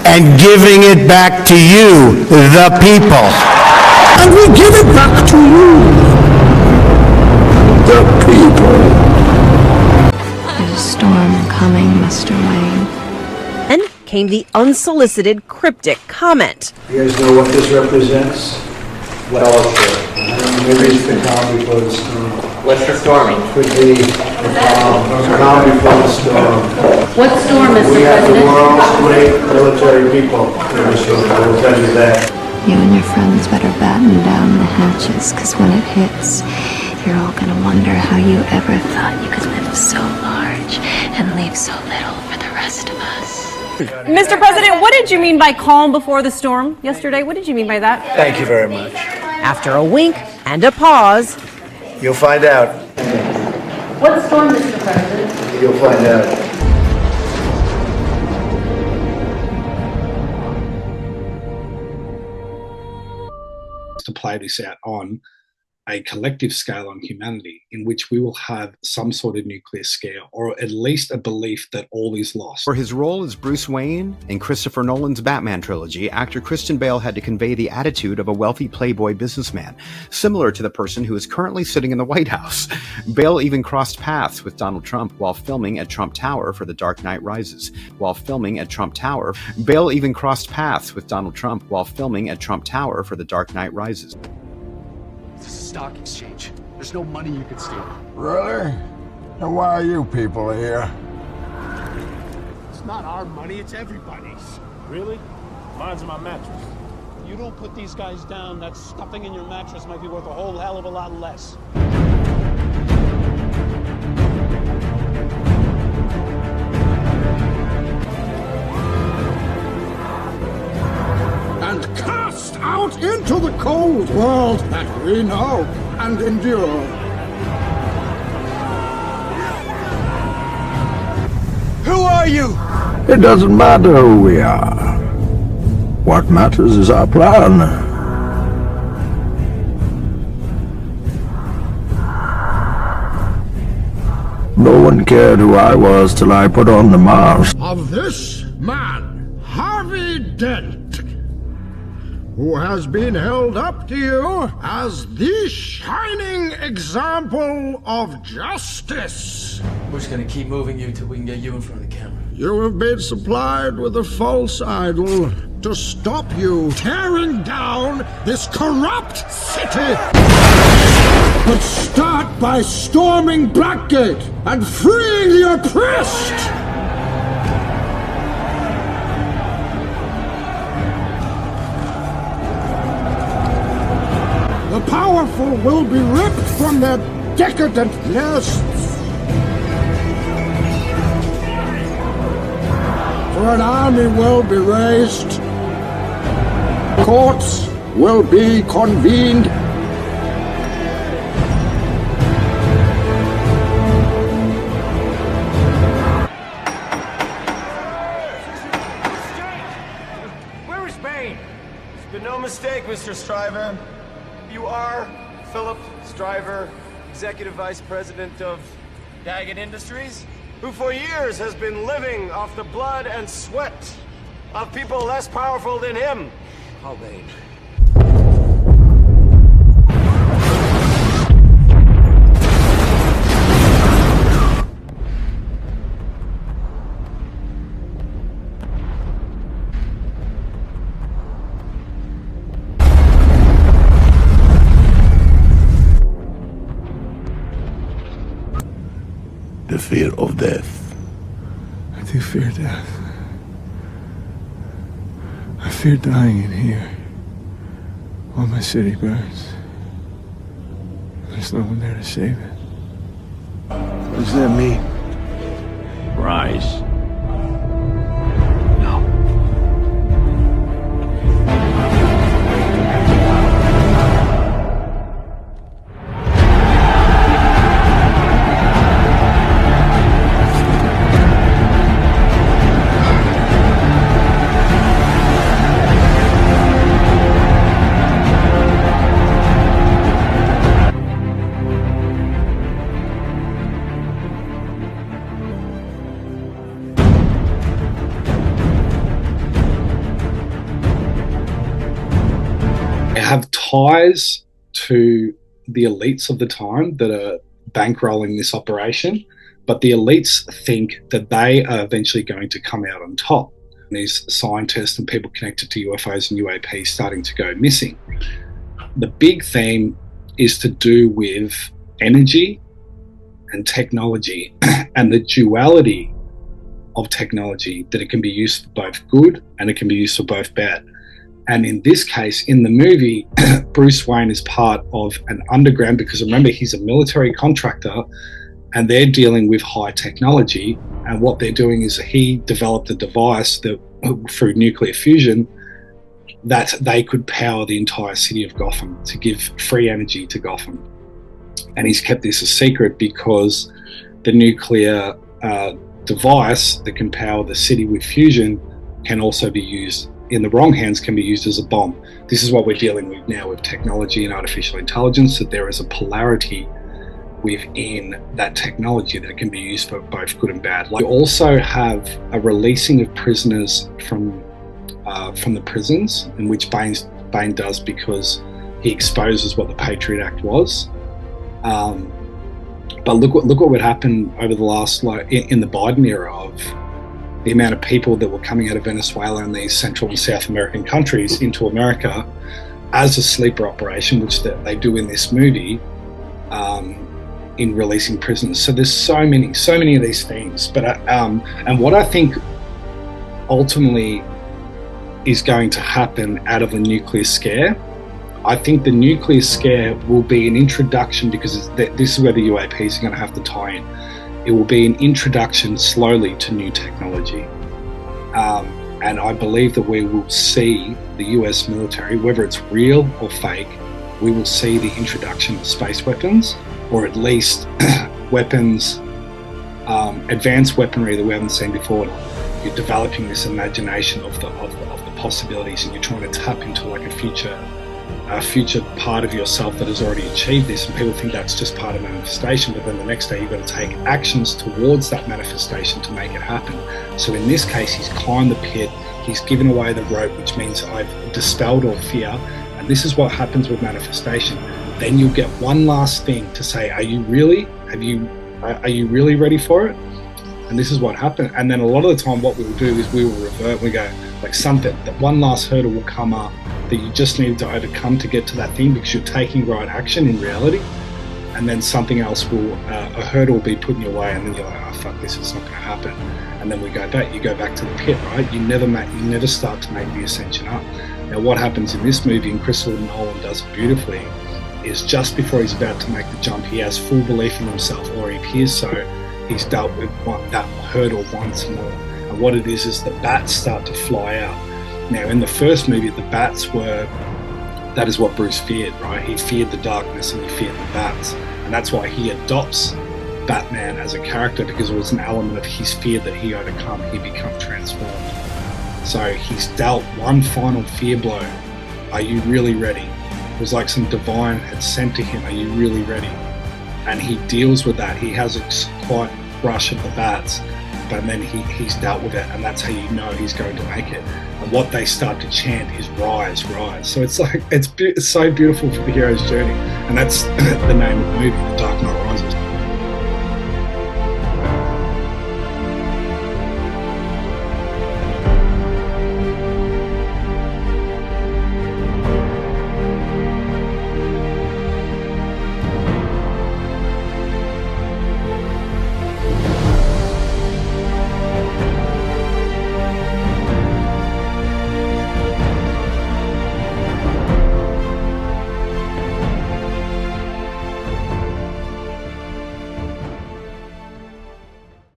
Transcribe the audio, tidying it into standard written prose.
and giving it back to you, the people. And we give it back to you, the people. There's a storm coming, Mr. Wayne. Then came the unsolicited cryptic comment. You guys know what this represents? Fellowship. Maybe it's the calm before the storm. What's the storming? Could be the calm before the storm. What storm, Mr. We have the President? world's great military people in this room. I will tell you that. You and your friends better batten down the hatches, because when it hits, you're all gonna wonder how you ever thought you could live so large and leave so little for the rest of us. Mr. President, what did you mean by calm before the storm yesterday? What did you mean by that? Thank you very much. After a wink and a pause, You'll find out. What storm, Mr. President? You'll find out. To play this out on a collective scale on humanity, in which we will have some sort of nuclear scare, or at least a belief that all is lost. For his role as Bruce Wayne in Christopher Nolan's Batman trilogy, actor Christian Bale had to convey the attitude of a wealthy playboy businessman, similar to the person who is currently sitting in the White House. Bale even crossed paths with Donald Trump while filming at Trump Tower for The Dark Knight Rises. Bale even crossed paths with Donald Trump while filming at Trump Tower for The Dark Knight Rises. It's a stock exchange. There's no money you can steal. Really? And why are you people here? It's not our money, it's everybody's. Really? Mine's in my mattress. You don't put these guys down, that stuffing in your mattress might be worth a whole hell of a lot less. And cast out into the cold world that we know and endure. Who are you? It doesn't matter who we are. What matters is our plan. No one cared who I was till I put on the mask of this man, Harvey Dent, who has been held up to you as the shining example of justice. We're just gonna keep moving you till we can get you in front of the camera. You have been supplied with a false idol to stop you tearing down this corrupt city. But start by storming Blackgate and freeing the oppressed. The powerful will be ripped from their decadent nests. For an army will be raised. Courts will be convened. Where is Bane? It's been no mistake, Mr. Stryver. You are Philip Stryver, Executive Vice President of Daggett Industries, who for years has been living off the blood and sweat of people less powerful than him. Call Bane. The fear of death. I do fear death. I fear dying in here while my city burns. There's no one there to save it. What does that mean? Rise. ties to the elites of the time that are bankrolling this operation, but the elites think that they are eventually going to come out on top. These scientists and people connected to UFOs and UAPs starting to go missing. The big theme is to do with energy and technology and the duality of technology, that it can be used for both good and it can be used for both bad. And in this case, in the movie, Bruce Wayne is part of an underground, because remember, he's a military contractor and they're dealing with high technology. And what they're doing is he developed a device that, through nuclear fusion, that they could power the entire city of Gotham, to give free energy to Gotham. And he's kept this a secret because the nuclear device that can power the city with fusion can also be used, in the wrong hands, can be used as a bomb. This is what we're dealing with now with technology and artificial intelligence, that there is a polarity within that technology that it can be used for both good and bad. Like, you also have a releasing of prisoners from the prisons, in which Bane does, because he exposes what the Patriot Act was. But look what would happen over the last, in the Biden era, of the amount of people that were coming out of Venezuela and these Central and South American countries into America as a sleeper operation, which they do in this movie, in releasing prisoners. So there's so many of these things. But and what I think ultimately is going to happen out of the nuclear scare, I think the nuclear scare will be an introduction, because this is where the UAPs are going to have to tie in. It will be an introduction slowly to new technology. And I believe that we will see the US military, whether it's real or fake, we will see the introduction of space weapons, or at least weapons, advanced weaponry that we haven't seen before. You're developing this imagination of the possibilities, and you're trying to tap into like a future part of yourself that has already achieved this, and people think that's just part of manifestation, but then the next day you've got to take actions towards that manifestation to make it happen. So in this case, he's climbed the pit, he's given away the rope, which means I've dispelled all fear, and this is what happens with manifestation. Then you'll get one last thing to say, are you really ready for it? And this is what happened. And then a lot of the time what we will do is we will revert, we go, like, something, that one last hurdle will come up that you just need to overcome to get to that thing, because you're taking right action in reality. And then something else will, a hurdle will be put in your way, and then you're like, oh fuck, this is not going to happen. And then you go back to the pit, right? You never start to make the ascension up. Now what happens in this movie, and Christopher Nolan does it beautifully, is just before he's about to make the jump, he has full belief in himself, or he appears so. He's dealt with that hurdle once more. And what it is the bats start to fly out. Now, in the first movie, the bats that is what Bruce feared, right? He feared the darkness and he feared the bats. And that's why he adopts Batman as a character, because it was an element of his fear that he overcome. He become transformed. So he's dealt one final fear blow. Are you really ready? It was like some divine had sent to him, are you really ready? And he deals with that. He has a quite rush of the bats, but then he's dealt with it, and that's how you know he's going to make it. And what they start to chant is rise, rise. So it's like, it's so beautiful for the hero's journey, and that's the name of the movie, The Dark Knight Rises.